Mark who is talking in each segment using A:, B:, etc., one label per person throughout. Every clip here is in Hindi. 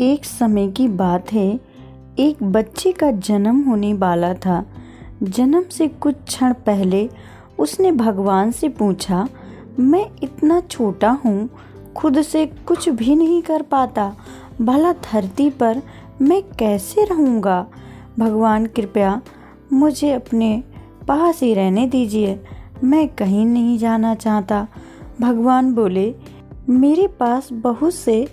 A: एक समय की बात है। एक बच्चे का जन्म होने वाला था। जन्म से कुछ क्षण पहले उसने भगवान से पूछा, मैं इतना छोटा हूँ, खुद से कुछ भी नहीं कर पाता, भला धरती पर मैं कैसे रहूँगा। भगवान कृपया मुझे अपने पास ही रहने दीजिए, मैं कहीं नहीं जाना चाहता। भगवान बोले, मेरे पास बहुत से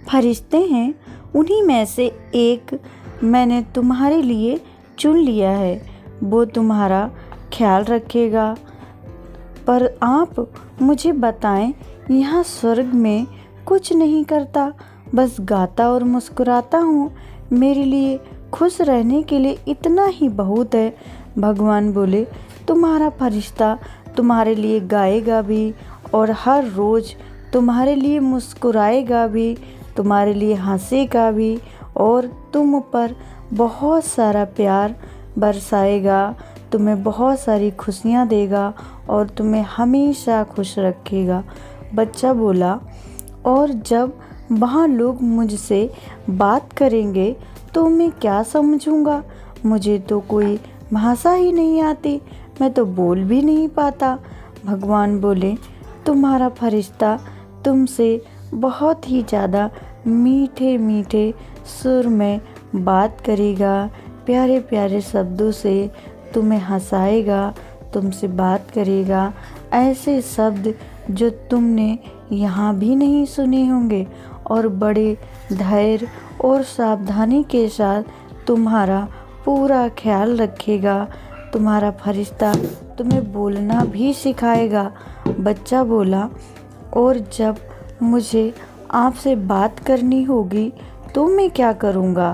A: फरिश्ते हैं, उन्हीं में से एक मैंने तुम्हारे लिए चुन लिया है, वो तुम्हारा ख्याल रखेगा। पर आप मुझे बताएं, यहाँ स्वर्ग में कुछ नहीं करता, बस गाता और मुस्कुराता हूँ, मेरे लिए खुश रहने के लिए इतना ही बहुत है। भगवान बोले, तुम्हारा फरिश्ता तुम्हारे लिए गाएगा भी और हर रोज़ तुम्हारे लिए मुस्कुराएगा भी, तुम्हारे लिए हंसेगा भी और तुम पर बहुत सारा प्यार बरसाएगा, तुम्हें बहुत सारी खुशियाँ देगा और तुम्हें हमेशा खुश रखेगा। बच्चा बोला, और जब वहाँ लोग मुझसे बात करेंगे तो मैं क्या समझूंगा, मुझे तो कोई भाषा ही नहीं आती, मैं तो बोल भी नहीं पाता। भगवान बोले, तुम्हारा फरिश्ता तुमसे बहुत ही ज़्यादा मीठे मीठे सुर में बात करेगा, प्यारे प्यारे शब्दों से तुम्हें हंसाएगा, तुमसे बात करेगा, ऐसे शब्द जो तुमने यहाँ भी नहीं सुने होंगे, और बड़े धैर्य और सावधानी के साथ तुम्हारा पूरा ख्याल रखेगा। तुम्हारा फरिश्ता तुम्हें बोलना भी सिखाएगा। बच्चा बोला, और जब मुझे आपसे बात करनी होगी तो मैं क्या करूँगा।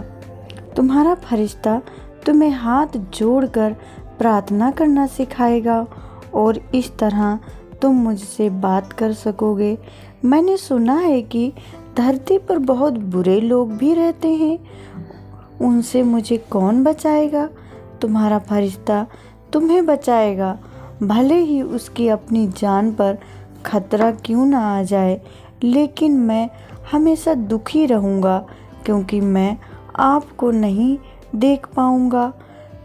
A: तुम्हारा फरिश्ता तुम्हें हाथ जोड़कर प्रार्थना करना सिखाएगा और इस तरह तुम मुझसे बात कर सकोगे। मैंने सुना है कि धरती पर बहुत बुरे लोग भी रहते हैं, उनसे मुझे कौन बचाएगा। तुम्हारा फरिश्ता तुम्हें बचाएगा, भले ही उसकी अपनी जान पर खतरा क्यों ना आ जाए, लेकिन मैं हमेशा दुखी रहूँगा क्योंकि मैं आपको नहीं देख पाऊँगा।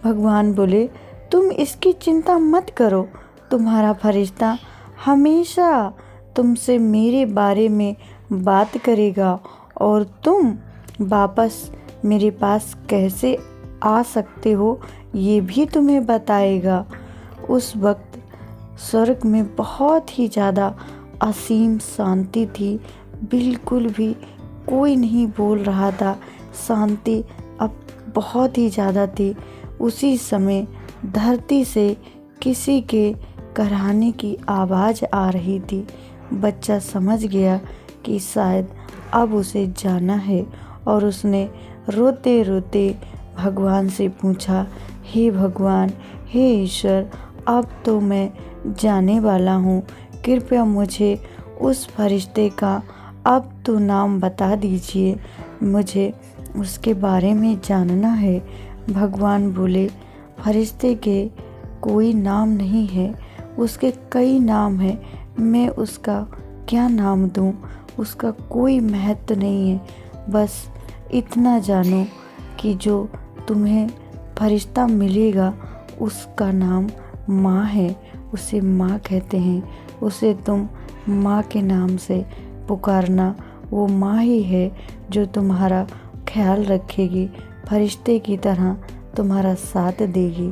A: भगवान बोले, तुम इसकी चिंता मत करो, तुम्हारा फरिश्ता हमेशा तुमसे मेरे बारे में बात करेगा और तुम वापस मेरे पास कैसे आ सकते हो ये भी तुम्हें बताएगा। उस वक्त स्वर्ग में बहुत ही ज़्यादा असीम शांति थी, बिल्कुल भी कोई नहीं बोल रहा था, शांति अब बहुत ही ज़्यादा थी। उसी समय धरती से किसी के कराहने की आवाज़ आ रही थी। बच्चा समझ गया कि शायद अब उसे जाना है और उसने रोते रोते भगवान से पूछा, हे भगवान, हे ईश्वर, अब तो मैं जाने वाला हूँ, कृपया मुझे उस फरिश्ते का अब तो नाम बता दीजिए, मुझे उसके बारे में जानना है। भगवान बोले, फरिश्ते के कोई नाम नहीं है, उसके कई नाम हैं, मैं उसका क्या नाम दूँ, उसका कोई महत्व नहीं है। बस इतना जानो कि जो तुम्हें फरिश्ता मिलेगा उसका नाम माँ है, उसे माँ कहते हैं, उसे तुम माँ के नाम से पुकारना। वो माँ ही है जो तुम्हारा ख्याल रखेगी, फरिश्ते की तरह तुम्हारा साथ देगी।